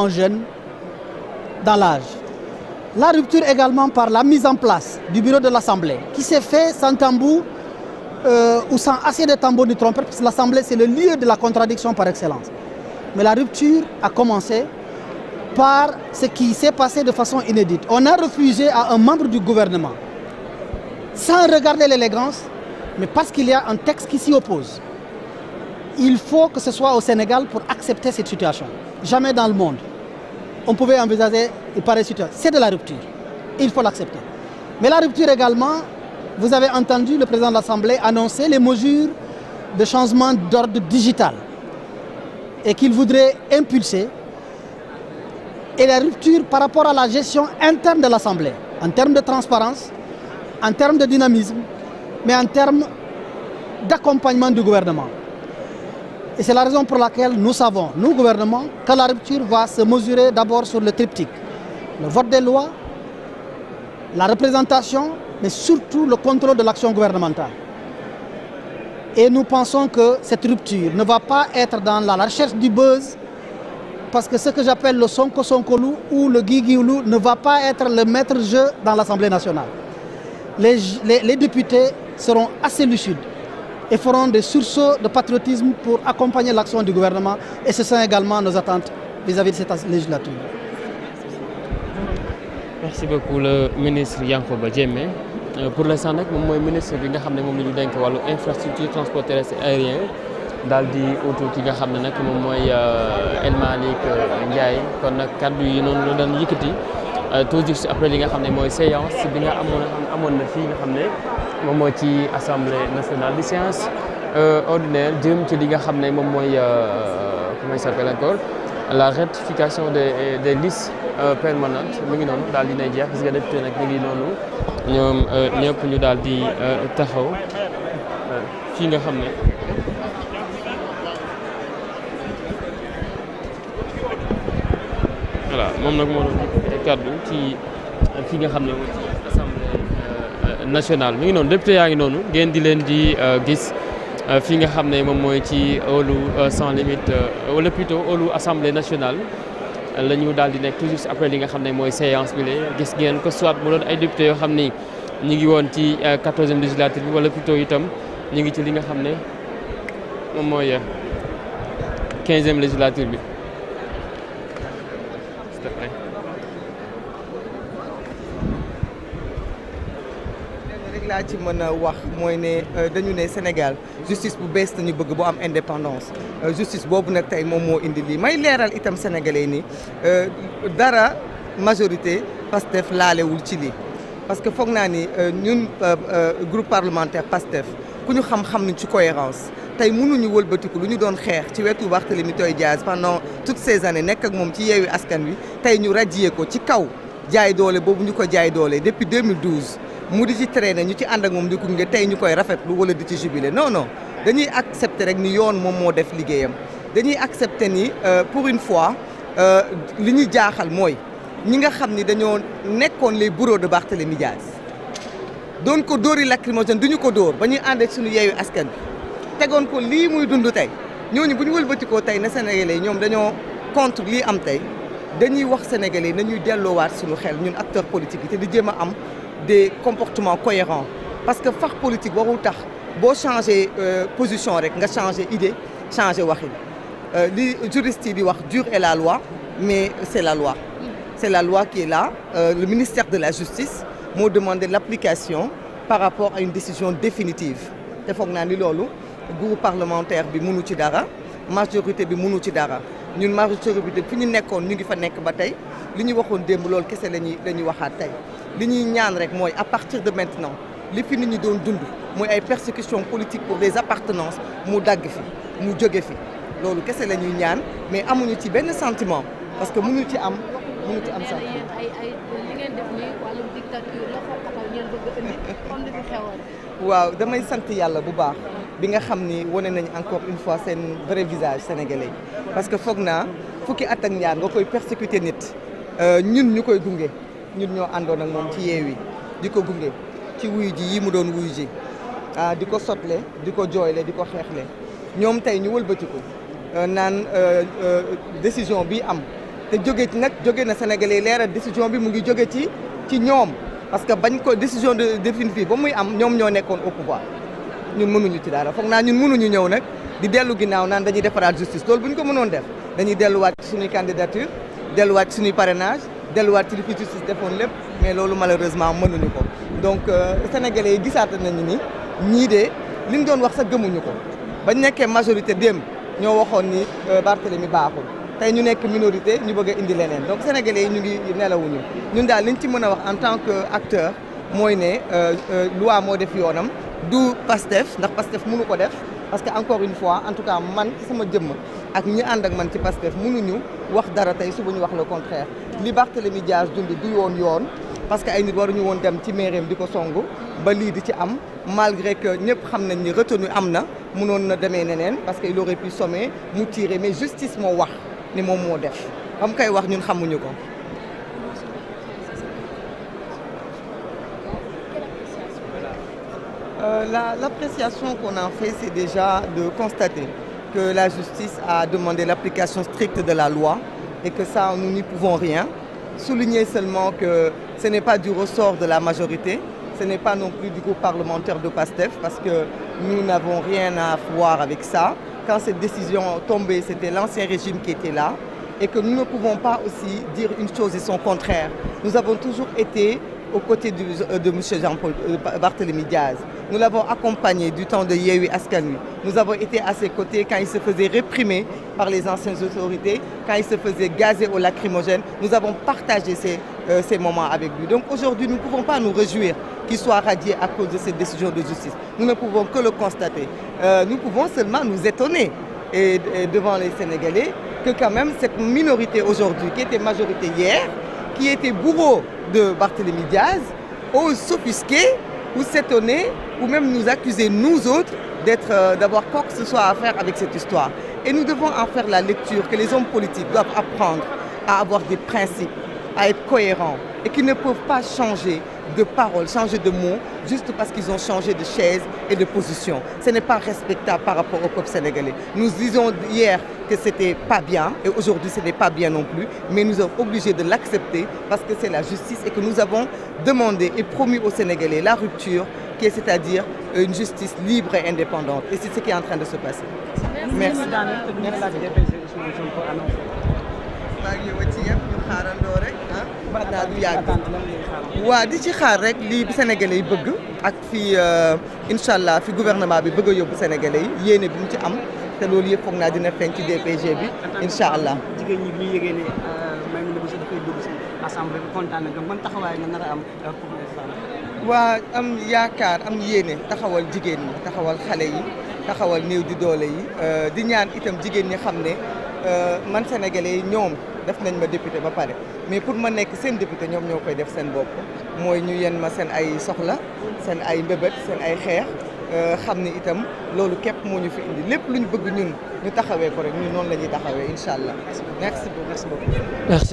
jeunes dans l'âge. La rupture également par la mise en place du bureau de l'Assemblée qui s'est fait sans tambour ou sans assez de tambours ni trompettes, parce que l'Assemblée c'est le lieu de la contradiction par excellence. Mais la rupture a commencé par ce qui s'est passé de façon inédite. On a refusé à un membre du gouvernement, sans regarder l'élégance, mais parce qu'il y a un texte qui s'y oppose. Il faut que ce soit au Sénégal pour accepter cette situation. Jamais dans le monde on pouvait envisager une pareille situation. C'est de la rupture. Il faut l'accepter. Mais la rupture également, vous avez entendu le président de l'Assemblée annoncer les mesures de changement d'ordre digital et qu'il voudrait impulser. Et la rupture par rapport à la gestion interne de l'Assemblée, en termes de transparence, en termes de dynamisme, mais en termes d'accompagnement du gouvernement. Et c'est la raison pour laquelle nous savons, nous, gouvernement, que la rupture va se mesurer d'abord sur le triptyque. Le vote des lois, la représentation, mais surtout le contrôle de l'action gouvernementale. Et nous pensons que cette rupture ne va pas être dans la recherche du buzz, parce que ce que j'appelle le Sonko Sonkolou ou le Guiguioulou ne va pas être le maître-jeu dans l'Assemblée nationale. Les députés seront assez lucides et feront des sursauts de patriotisme pour accompagner l'action du gouvernement. Et ce sont également nos attentes vis-à-vis de cette législature. Merci beaucoup le ministre Yankhoba Diémé. Pour l'instant nag moom mooy ministre bi nga xam ne moom la ñu dénk wàllu infrastructure transport terrestre et aérien daal di utu ki nga xam ne nag moom mooy El Malick Ndiaye kon nag kaddu yi noonu la daan yëkkati tout juste après li nga xam ne mooy séance bi nga amoon na fii nga xam ne moom mooy ci assemblée nationale di séance ordinaire jëm ci li nga xam ne moom mooy comment il s'appelle encore la ratification des listes permanentes mu ngi noonu daal dinay jeex gis nga député nag ñu ngi noonu ñoom ñëpp ñu daal di taxaw fii nga xam ne voilà moom nag moo doon kaddu ci fii nga xam ne mooy ci assemblée nationale mi ngi noonu député yaa ngi noonu ngeen di leen di gis fii nga xam ne moom mooy ci hall sans limite wala plutôt hall assemblée nationale la ñu daal di nekk toujours après li nga xam ne mooy séance bi la gis ngeen ko soit mu doon ay député yoo xam ni ñu ngi woon ci 14e législature bi wala plutôt itam ñu ngi ci li nga xam ne moom mooy 15e législature bi. laa ci mën a wax mooy ne dañu ne Sénégal justice bu bees nañu bëgg bu am indépendance justice boobu nag tey moom moo indi lii may leeral itam sénégalais ni dara majorité Pastef laalewul ci lii parce que foog naa ni ñun groupe parlementaire Pastef ku ñu xam-xam nañ ci cohérence tey mënuñu wëlbatiku lu ñu doon xeex ci wetu Barthélémy Dias pendant toutes ces années nekk ak moom ci Yewwi Askan Wi tey ñu radier ko ci kaw jaay doole boobu ñu ko jaay doole depuis 2012 mu di ci traîner ñu ci ànd ak moom di gunge tey ñu koy rafetlu wala di ci jubilé non non dañuy accepter rek ni yoon moom moo def liggéeyam dañuy accepter ni pour une fois li ñu jaaxal mooy ñi nga xam ni dañoo nekkoon les bourreaux de Barthélémy Dias doon ko dóori lacrymogène du ñu ko dóor ba ñuy ànd ak suñu Yewwi Askan Wi tegoon ko lii muy dund tey ñooñu bu ñu wëlbatikoo tey na Sénégalais ñoom dañoo contre lii am tey dañuy wax Sénégalais nañuy delloowaat suñu xel ñun acteurs politiques yi te di jéem a am des comportements cohérents parce que fax politique warul tax boo changé position rek nga changé idée changé waxin li juriste yi di wax Dieu est la loi mais c'est la loi qui est là le ministère de la justice moo demandé l'application par rapport à une décision définitive te foog naa ni loolu groupe parlementaire bi mënu ci dara majorité bi mënu ci dara ñun majorité bi fi ñu nekkoon ñu ngi fa nekk ba tey li ñu waxoon démb loolu kese la ñuy waxaat tey li ñuy ñaan rek mooy à partir de maintenant li fi nit ñi doon dund mooy ay persécutions politiques pour des appartenances mu dagg fi mu jóge fi loolu kese la ñuy ñaan mais amuñu ci benn sentiment parce que mënu ci am sentiment. li ngeen def nii wàllum dictature la xaw ngeen bëgg indi comme li fi xewoon. waaw damay sant yàlla bu baax bi nga xam ni wane nañ encore une fois seen vrai visage sénégalais parce que foog naa fukki at ak ñaar nga koy persécuter nit ñun ñu koy gunge. ñun ñoo àndoon ak moom ci Yewwi di ko gunge ci wuyu ji yi mu doon wuyu ji di ko sotle di ko jooyle di ko xeexle ñoom tey ñu wëlbatiku naan décision bi am te jóge na Sénégalais leeral décision bi mu ngi jóge ci ñoom parce que bañ ko décision définitive ba muy am ñoom ñoo nekkoon au pouvoir ñun mënuñu ci dara foog naa ñun mënuñu ñëw nag di dellu ginnaaw naan dañuy defaraat justice loolu bu ñu ko mënoon def dañuy delluwaat ci suñuy candidature delluwaat ci suñuy parrainage delluwaat ci li fi justice defoon lépp mais loolu malheureusement mënuñu ko donc sénégalais yi gisaat nañu ni ñii de li ñu doon wax sax gëmuñu ko bañ nekkee majorité démb ñoo waxoon ni Barthélemy baaxul tey ñu nekk minorité ñu bëgg a indi leneen donc sénégalais yi ñu ngi nelawuñu ñun daal liñ ci mën a wax en tant que acteur mooy ne loi moo def yoonam du Pastef ndax Pastef mënu ko def parce que encore une fois en tout cas man sama jëmm ak ñi ànd ak man ci Pastef mënuñu wax dara tey suba ñu wax le contraire li Barthélemy Dias dund du yoon parce que ay nit waruñu woon dem ci maireem di ko songu ba lii di ci am malgré que ñëpp xam nañ ni retenu am na mënoon na demee neneen parce que il aurait pu sommer mu tirer mais justice moo wax ni moom moo def xam kay wax ñun xamuñu ko. L'appréciation qu'on en fait, c'est déjà de constater que la justice a demandé l'application stricte de la loi et que ça, nous n'y pouvons rien. Souligner seulement que ce n'est pas du ressort de la majorité, ce n'est pas non plus du groupe parlementaire de PASTEF parce que nous n'avons rien à voir avec ça. Quand cette décision tombait, c'était l'ancien régime qui était là et que nous ne pouvons pas aussi dire une chose et son contraire. Nous avons toujours été aux côtés de M. Barthélemy Dias. Nous l'avons accompagné du temps de Yewwi Askan Wi. Nous avons été à ses côtés quand il se faisait réprimer par les anciennes autorités, quand il se faisait gazer au lacrymogène. Nous avons partagé ces moments avec lui. Donc aujourd'hui, nous ne pouvons pas nous réjouir qu'il soit radié à cause de cette décision de justice. Nous ne pouvons que le constater. Nous pouvons seulement nous étonner et devant les Sénégalais que quand même cette minorité aujourd'hui, qui était majorité hier, qui était bourreau de Barthélemy Dias, ose s'offusquer ou s'étonner ou même nous accuser, nous autres, d'avoir quoi que ce soit à faire avec cette histoire. Et nous devons en faire la lecture que les hommes politiques doivent apprendre à avoir des principes, à être cohérents et qu'ils ne peuvent pas changer de parole, changer de mots, juste parce qu'ils ont changé de chaise et de position. Ce n'est pas respectable par rapport au peuple sénégalais. Nous disions hier que c'était pas bien et aujourd'hui ce n'est pas bien non plus, mais nous sommes obligés de l'accepter parce que c'est la justice et que nous avons demandé et promis aux Sénégalais la rupture, qui est c'est-à-dire une justice libre et indépendante. Et c'est ce qui est en train de se passer. Merci. waa di ci xaar rek lii Sénégalais yi bëgg ak fi incha allah fi gouvernement bi bëgg a yóbbu Sénégalais yi yéene bi mu ci am te loolu yëpp foog naa dina feeñ ci DPG bi incha allah. jigéen ñi bi ñu yëgee ne Maïmouna Bousso dafay dugg si assemblée bi kontaan na man taxawaay nga nar a am pour l'instant. waa am yaakaar am yéene taxawal jigéen ñi taxawal xale yi taxawal néew di doole yi di ñaan itam jigéen ñi xam ne man Sénégalais yi ñoom def nañ ma député ba pare mais pour ma nekk seen député ñoom ñoo koy def seen bopp mooy ñu yen ma seen ay soxla seen ay mbébét seen ay xeex xam ni itam loolu képp moo ñu fi indi lépp lu ñu bëgg ñun ñu taxawee ko rek ñun noonu la ñuy taxawee incha allah merci beaucoup.